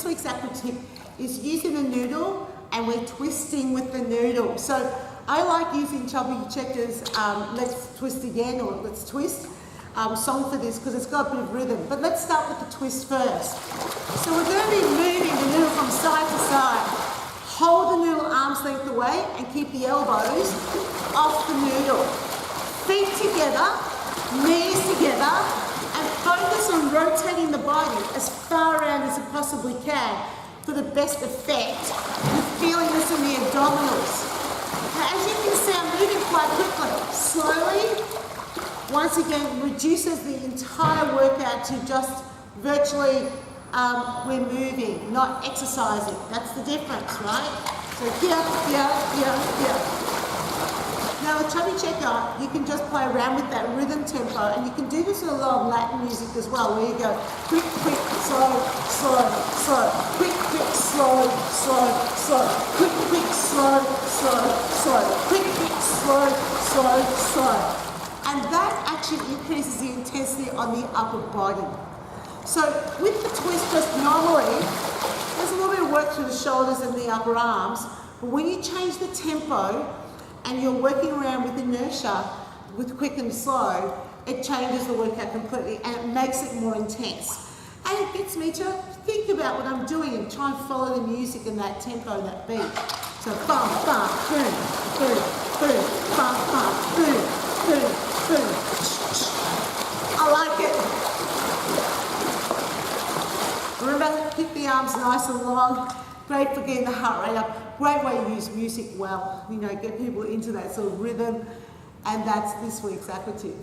this week's aqua tip is using the noodle and we're twisting with the noodle. So I like using Chubby Checker's Let's Twist Again, or Let's Twist song for this because it's got a bit of rhythm. But let's start with the twist first. So we're going to be moving the noodle from side to side. Hold the noodle arm's length away and keep the elbows off the noodle. Feet together, knees together, and focus on rotating the body as far around as it possibly can for the best effect. You're feeling this in the abdominals. Now, as you can see, I'm moving quite quickly. Slowly, once again, reduces the entire workout to just virtually we're moving, not exercising. That's the difference, right? So here, here, here, here. Now with Chubby Checker, you can just play around with that rhythm tempo, and you can do this with a lot of Latin music as well, where you go quick, quick, slow, slow, slow, quick, quick, slow, slow, slow, quick, quick, slow, slow, slow, quick, quick, slow, slow, slow. And that actually increases the intensity on the upper body. So with the twist, just normally, there's a little bit of work through the shoulders and the upper arms, but when you change the tempo and you're working around with inertia, with quick and slow, it changes the workout completely and it makes it more intense. And it gets me to think about what I'm doing and try and follow the music and that tempo, that beat. So bum, bum, boom, boom, boom, bum, bum, boom, boom, boom. I like it. Remember, keep the arms nice and long. Great for getting the heart rate up. Great way to use music well. You know, get people into that sort of rhythm. And that's this week's aqua tip.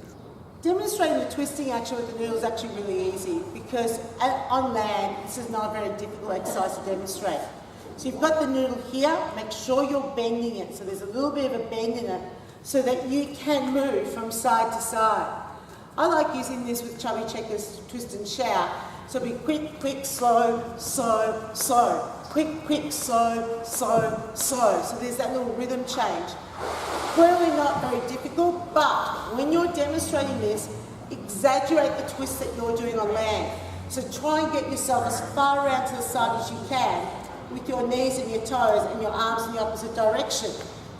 Demonstrating the twisting action with the noodle is actually really easy because on land, this is not a very difficult exercise to demonstrate. So you've got the noodle here. Make sure you're bending it. So there's a little bit of a bend in it so that you can move from side to side. I like using this with Chubby Checker's twist and shout. So be quick, quick, slow, slow, slow. Quick, quick, slow, slow, slow. So there's that little rhythm change. Clearly not very difficult, but when you're demonstrating this, exaggerate the twist that you're doing on land. So try and get yourself as far around to the side as you can with your knees and your toes and your arms in the opposite direction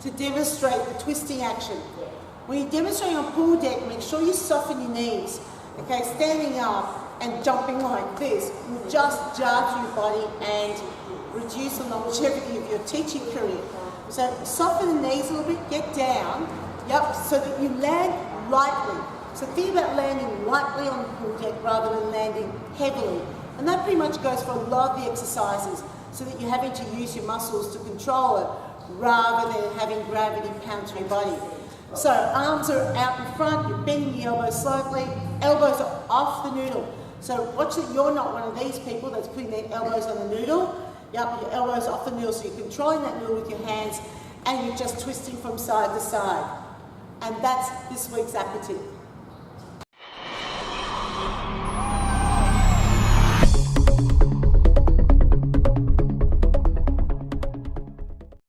to demonstrate the twisting action. When you're demonstrating on pool deck, make sure you soften your knees. Okay, standing up and jumping like this will just jar through your body and reduce the longevity of your teaching career. So soften the knees a little bit, get down, yep, so that you land lightly. So think about landing lightly on the pool deck rather than landing heavily. And that pretty much goes for a lot of the exercises, so that you're having to use your muscles to control it rather than having gravity pound through your body. So arms are out in front, you're bending the elbows slightly, elbows are off the noodle. So watch that you're not one of these people that's putting their elbows on the noodle. Yep, your elbows off the noodle, so you're controlling that noodle with your hands and you're just twisting from side to side. And that's this week's aqua tip.